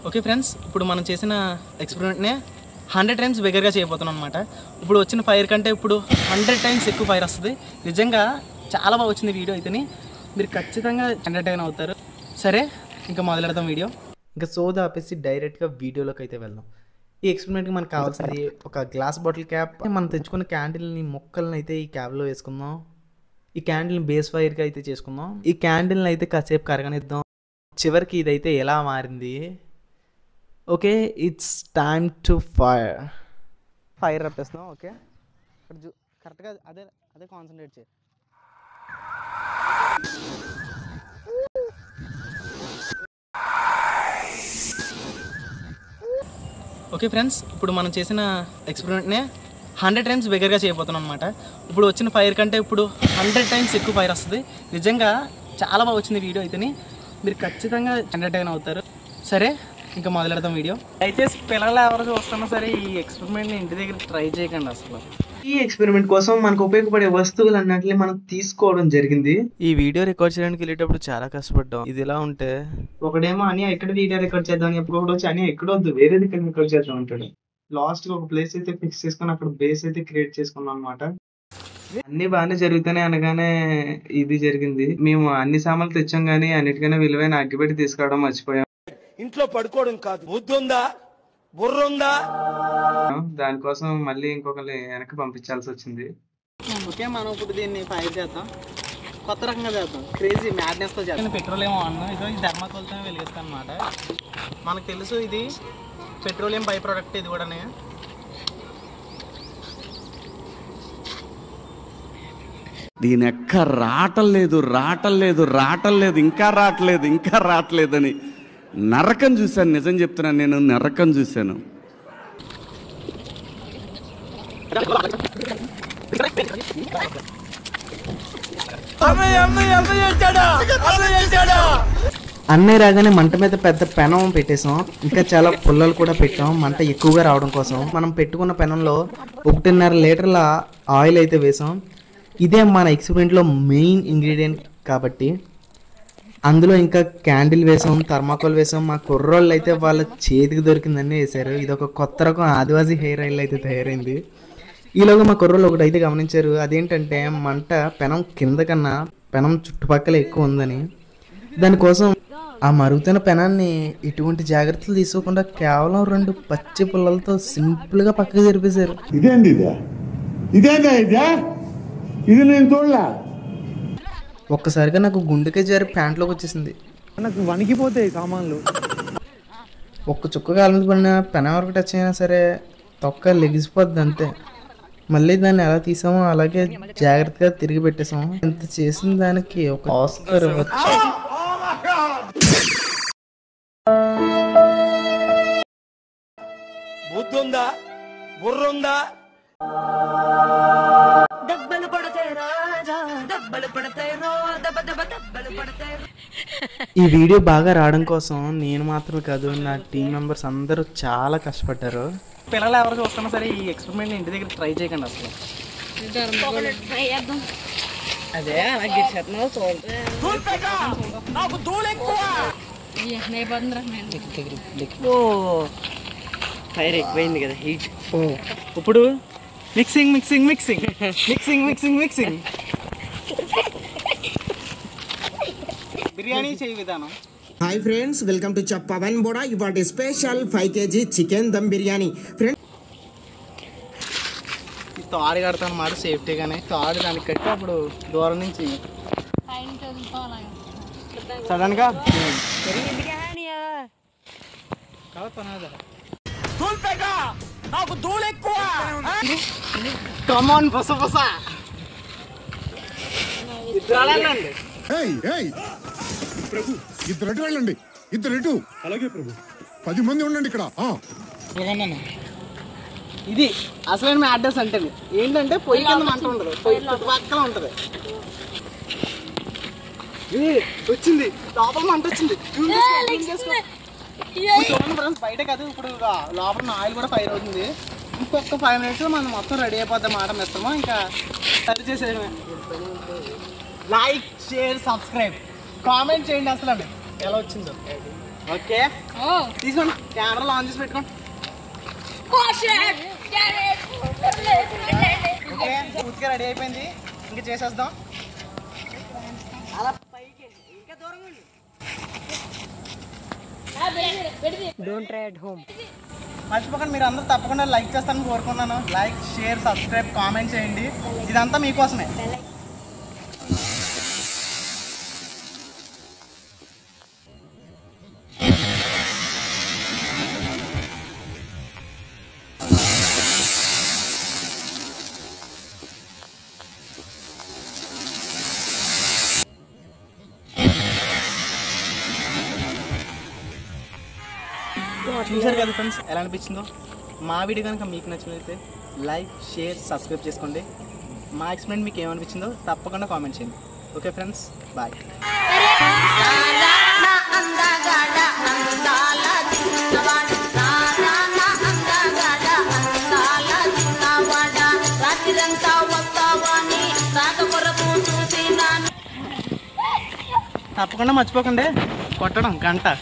Okay friends, ఇప్పుడు మనం చేసిన ఎక్స్పెరిమెంట్నే 100 టైమ్స్ బిగ్గరగా చేయబోతున్నాం అనమాట. ఇప్పుడు వచ్చిన ఫైర్ కంటే ఇప్పుడు 100 టైమ్స్ ఎక్కువ ఫైర్ వస్తుంది. నిజంగా చాలా బాగా వచ్చింది వీడియో అయితేనే. మీరు ఖచ్చితంగా ఎంటర్టైన్ అవుతారు. సరే, ఇంకా మొదలెడదాం వీడియో. ఇంకా సోదా ఆపేసి డైరెక్ట్గా వీడియోలోకి అయితే వెళ్దాం. ఈ ఎక్స్పెరిమెంట్కి మనకు కావాల్సింది ఒక గ్లాస్ బాటిల్ క్యాప్. మనం తెచ్చుకున్న క్యాండిల్ని మొక్కలను అయితే ఈ క్యాప్లో వేసుకుందాం. ఈ క్యాండిల్ని బేస్ ఫైర్గా అయితే చేసుకుందాం. ఈ క్యాండిల్ని అయితే కాసేపు కరగనిద్దాం. చివరికి ఇదైతే ఎలా మారింది. Okay, it's time to fire రప్పేస్తున్నాం. ఓకే, కరెక్ట్గా అదే కాన్సన్ట్రేట్ చేయి. ఓకే ఫ్రెండ్స్, ఇప్పుడు మనం చేసిన ఎక్స్పెరిమెంట్నే 100 టైమ్స్ బిగ్గరగా చేయబోతున్నాం అనమాట. ఇప్పుడు వచ్చిన ఫైర్ కంటే ఇప్పుడు 100 టైమ్స్ ఎక్కువ ఫైర్ వస్తుంది. నిజంగా చాలా బాగా వచ్చింది వీడియో అయితేనే. మీరు ఖచ్చితంగా ఎంటర్టైన్ అవుతారు. సరే, ఇంకా మొదలెడదాం వీడియో. దయచేసి పిల్లలు ఎవరు చూస్తున్నా సరే ఈ ఎక్స్పెరిమెంట్ని ఇంటి దగ్గర ట్రై చేయకండి. అసలు ఈ ఎక్స్పెరిమెంట్ కోసం మనకు ఉపయోగపడే వస్తువులు అన్నట్లు మనం తీసుకోవడం జరిగింది. ఈ వీడియో రికార్డ్ చేయడానికి వెళ్ళేటప్పుడు చాలా కష్టపడ్డాం. ఇది ఎలా ఉంటే ఒకడేమో అని ఎక్కడ వీడియో రికార్డ్ చేద్దాం, ఎప్పుడు వచ్చి అని ఎక్కడొద్దు వేరే దగ్గర రికార్డ్ చేద్దాం అంటాడు. లాస్ట్ గా ఒక ప్లేస్ అయితే ఫిక్స్ చేసుకుని అక్కడ బేస్ అయితే క్రియేట్ చేసుకున్నాం అనమాట. అన్ని బాగానే జరుగుతానే అనగానే ఇది జరిగింది. మేము అన్ని సామాన్లు తెచ్చాం కానీ అన్నిటికైనా విలువైన అగ్గిపెట్టి తీసుకురావడం మర్చిపోయాం. ఇంట్లో పడుకోవడం కాదు, బుద్ధుందా, బుర్రుందా? దానికోసం మళ్ళీ ఇంకొకరిని వెనక్కి పంపించాల్సి వచ్చింది. ఓకే, మనం ఇప్పుడు దీన్ని ఫైర్ చేద్దాం. కొత్త రకంగా చేద్దాం, క్రేజీ మ్యాడ్నెస్ తో చేద్దాం. పెట్రోలియం ఆన్, ఇది థర్మాకోల్తో వెలిగిస్తాం అనమాట. మనకు తెలుసు ఇది పెట్రోలియం బై ప్రోడక్ట్. ఇది కూడా దీని ఎక్క రావటం లేదు, ఇంకా రావట్లేదని నరకం చూశాను. నిజం చెప్తున్నాను, నేను నరకం చూశాను. అన్నయ్య రాగానే మంట మీద పెద్ద పెనం పెట్టేసాం. ఇంకా చాలా పుల్లలు కూడా పెట్టాం మంట ఎక్కువగా రావడం కోసం. మనం పెట్టుకున్న పెనంలో 1.5 లీటర్ల ఆయిల్ అయితే వేసాం. ఇదే మన ఎక్స్పెరిమెంట్లో మెయిన్ ఇంగ్రీడియంట్ కాబట్టి. అందులో ఇంకా క్యాండిల్ వేసాం, థర్మాకోల్ వేసాం. మా కుర్రోళ్ళు అయితే వాళ్ళ చేతికి దొరికిందని వేశారు. ఇది ఒక కొత్త రకం ఆదివాసీ హెయిర్ ఆయిల్ అయితే తయారైంది. ఈలోగా మా కుర్రోళ్ళు ఒకటి అయితే గమనించారు. అదేంటంటే మంట పెనం కింద కన్నా పెనం చుట్టుపక్కల ఎక్కువ ఉందని. దానికోసం ఆ మరుగుతున్న పెనాన్ని ఎటువంటి జాగ్రత్తలు తీసుకోకుండా కేవలం 2 పచ్చి పుల్లలతో సింపుల్ గా పక్కకి జరిపేశారు. ఇది నేను చూడలే. ఒక్కసారిగా నాకు గుండెకే జారి ప్యాంట్లోకి వచ్చేసింది. నాకు వణికిపోతాయి సామాన్లు. ఒక్క చుక్క కాలు మీద పడిన పెనం వరకు టచ్ అయినా సరే తొక్క లెగిసిపోద్ది అంతే. మళ్ళీ దాన్ని ఎలా తీసామో అలాగే జాగ్రత్తగా తిరిగి పెట్టేసాము. ఇంత చేసిన దానికి ఒక ఆస్కార్ ఇవ్వచ్చు. బుద్ధుందా, బుర్రుందా? ఈ వీడియో బాగా రావడం కోసం నేను మాత్రమే కాదు, నా టీం మెంబర్స్ అందరూ చాలా కష్టపడ్డారు. పిల్లలు ఎవరు చూస్తున్నా సరే ఈ ఎక్స్పెరిమెంట్ ఇంటి దగ్గర ట్రై చేయకండి. అసలు అదే ఫైర్ ఎక్కువైంది కదా, హీట్. ఇప్పుడు మిక్సింగ్ బిర్యానీ చేయ విధానం. Hi friends, welcome to Pavan Boda. ఇవాటి special 5 kg chicken dum biryani. Friends, ఈ తాడు కడతాను మాట సేఫ్టీగానే. తాడు దానికి కట్టి అప్పుడు దూరం నుంచి సడన్ గా కమాన్ పస ప్రభు, ఇద్దరు వెళ్ళండి. ఇద్దరు అలాగే ప్రభు. 10 మంది ఉండండి ఇక్కడ. ఇది అసలైన మా అడ్రస్ అంటే ఏంటంటే పొయ్యి కింద మంట ఉంటుంది, పొయ్యి చుట్టుపక్కల ఉంటుంది. వచ్చింది లోపల మంట వచ్చింది. చూడండి ఫ్రెండ్స్, బయట కాదు ఇప్పుడు లోపల ఆయిల్ కూడా ఫైర్ అవుతుంది. ఇంకొక 5 minutes మనం మొత్తం రెడీ అయిపోద్ది మాట మిత్రమా. ఇంకా సరి చేసేయడమే. లైక్, షేర్, సబ్స్క్రైబ్, కామెంట్ చేయండి అసలు ఎలా వచ్చిందో. ఓకే తీసుకోండి, కెమెరా లాంచ్ చేసి పెట్టుకోండి. ఓకే పూర్తిగా రెడీ అయిపోయింది, ఇంకా చేసేద్దాం. అలా పైకి ఇంకా దూరంగా ఉండి. Don't try at home. మర్చిపోకండి, మీరు అందరూ తప్పకుండా లైక్ చేస్తారని కోరుకున్నాను. లైక్, షేర్, సబ్స్క్రైబ్, కామెంట్ చేయండి. ఇదంతా మీకోసమే. చూసారు కదా ఫ్రెండ్స్, ఎలా అనిపించిందో? మా వీడియో కనుక మీకు నచ్చినట్లయితే లైక్, షేర్, సబ్స్క్రైబ్ చేసుకోండి. మా ఎక్స్పీరియన్స్ మీకు ఏమనిపించిందో తప్పకుండా కామెంట్ చేయండి. Okay friends, bye. తప్పకుండా మర్చిపోకండి కొట్టడం గంట.